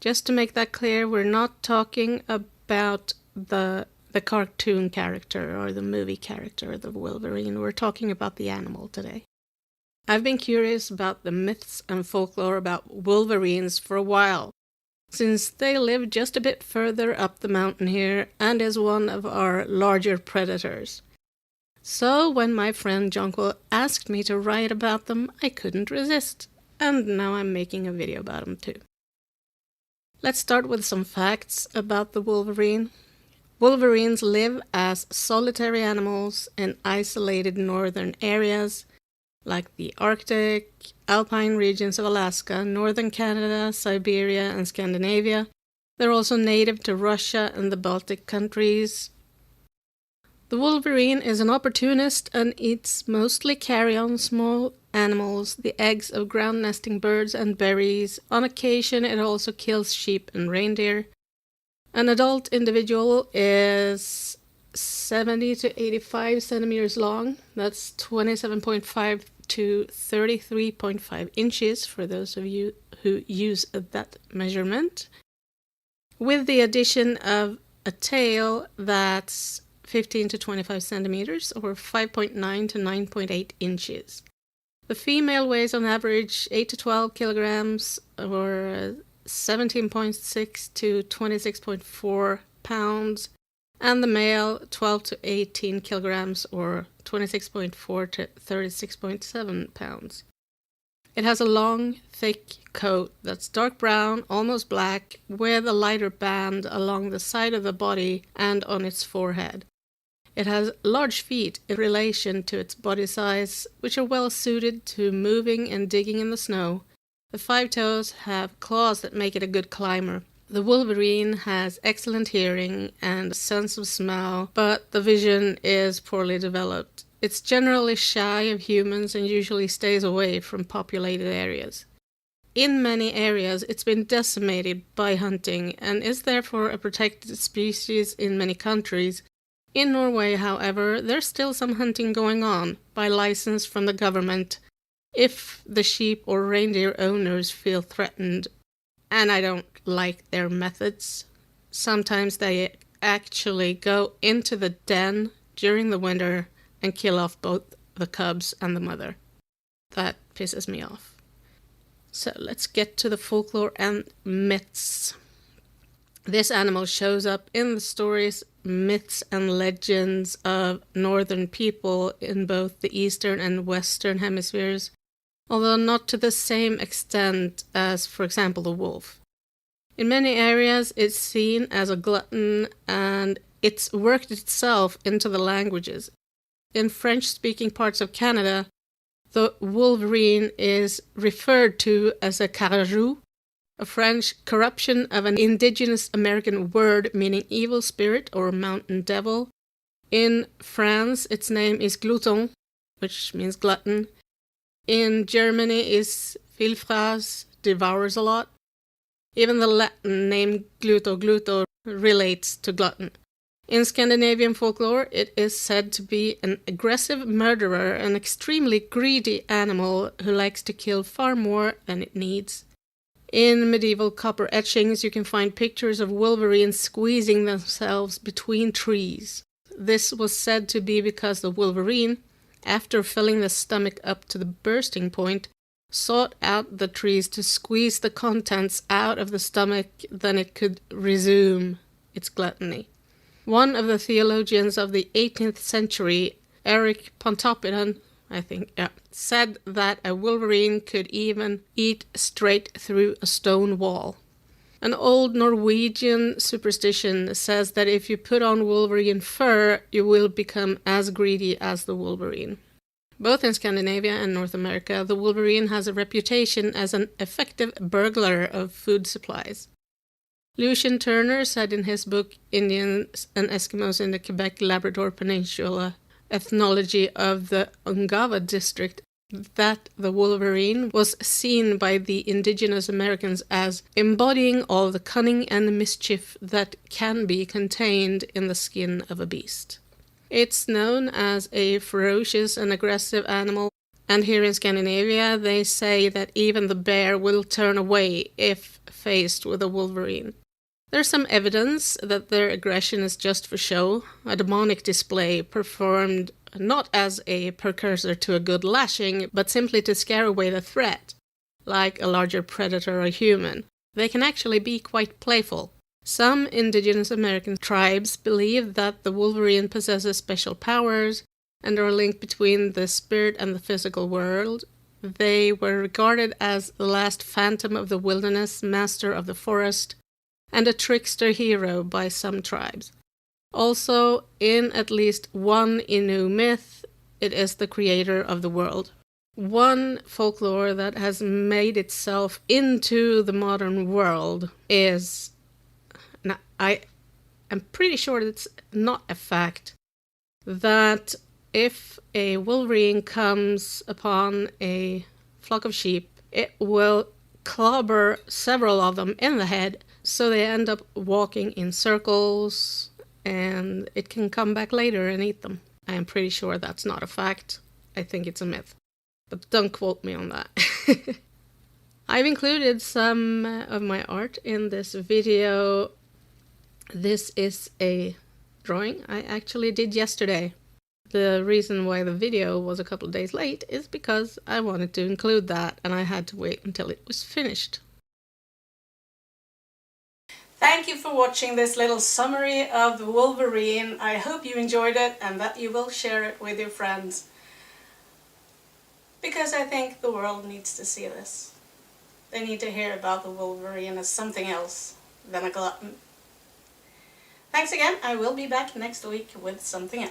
Just to make that clear, we're not talking about the cartoon character or the movie character, the Wolverine. We're talking about the animal today. I've been curious about the myths and folklore about wolverines for a while, since they live just a bit further up the mountain here and is one of our larger predators. So when my friend Jonquil asked me to write about them, I couldn't resist, and now I'm making a video about them too. Let's start with some facts about the wolverine. Wolverines live as solitary animals in isolated northern areas like the Arctic, alpine regions of Alaska, northern Canada, Siberia, and Scandinavia. They're also native to Russia and the Baltic countries. The wolverine is an opportunist and eats mostly carrion small animals, the eggs of ground-nesting birds and berries. On occasion, it also kills sheep and reindeer. An adult individual is 70 to 85 centimeters long. That's 27.5 to 33.5 inches for those of you who use that measurement. With the addition of a tail that's 15 to 25 centimeters or 5.9 to 9.8 inches. The female weighs on average 8 to 12 kilograms or 17.6 to 26.4 pounds, and the male 12 to 18 kilograms or 26.4 to 36.7 pounds. It has a long, thick coat that's dark brown, almost black, with a lighter band along the side of the body and on its forehead. It has large feet in relation to its body size, which are well suited to moving and digging in the snow. The 5 toes have claws that make it a good climber. The wolverine has excellent hearing and a sense of smell, but the vision is poorly developed. It's generally shy of humans and usually stays away from populated areas. In many areas, it's been decimated by hunting and is therefore a protected species in many countries. In Norway, however, there's still some hunting going on by license from the government if the sheep or reindeer owners feel threatened, and I don't like their methods. Sometimes they actually go into the den during the winter and kill off both the cubs and the mother. That pisses me off. So let's get to the folklore and myths. This animal shows up in the stories, myths, and legends of northern people in both the eastern and western hemispheres, although not to the same extent as, for example, the wolf. In many areas, it's seen as a glutton, and it's worked itself into the languages. In French-speaking parts of Canada, the wolverine is referred to as a carajou, a French corruption of an indigenous American word meaning evil spirit or mountain devil. In France, its name is glouton, which means glutton. In Germany is Filfras, devours a lot. Even the Latin name gluto relates to glutton. In Scandinavian folklore, it is said to be an aggressive murderer, an extremely greedy animal who likes to kill far more than it needs. In medieval copper etchings, you can find pictures of wolverines squeezing themselves between trees. This was said to be because the wolverine, after filling the stomach up to the bursting point, sought out the trees to squeeze the contents out of the stomach, then it could resume its gluttony. One of the theologians of the 18th century, Eric Pontoppidan, said that a wolverine could even eat straight through a stone wall. An old Norwegian superstition says that if you put on wolverine fur, you will become as greedy as the wolverine. Both in Scandinavia and North America, the wolverine has a reputation as an effective burglar of food supplies. Lucien Turner said in his book Indians and Eskimos in the Quebec-Labrador Peninsula, Ethnology of the Ungava district, that the wolverine was seen by the indigenous Americans as embodying all the cunning and mischief that can be contained in the skin of a beast. It's known as a ferocious and aggressive animal And here in Scandinavia, they say that even the bear will turn away if faced with a wolverine. There's some evidence that their aggression is just for show, a demonic display performed not as a precursor to a good lashing, but simply to scare away the threat, like a larger predator or human. They can actually be quite playful. Some indigenous American tribes believe that the wolverine possesses special powers and are linked between the spirit and the physical world. They were regarded as the last phantom of the wilderness, master of the forest, and a trickster hero by some tribes. Also, in at least one Innu myth, it is the creator of the world. One folklore that has made itself into the modern world is... Now, I am pretty sure it's not a fact that if a wolverine comes upon a flock of sheep, it will clobber several of them in the head, so they end up walking in circles, and it can come back later and eat them. I am pretty sure that's not a fact. I think it's a myth. But don't quote me on that. I've included some of my art in this video. This is a drawing I actually did yesterday. The reason why the video was a couple of days late is because I wanted to include that and I had to wait until it was finished. Thank you for watching this little summary of the Wolverine. I hope you enjoyed it and that you will share it with your friends, because I think the world needs to see this. They need to hear about the Wolverine as something else than a glutton. Thanks again. I will be back next week with something else.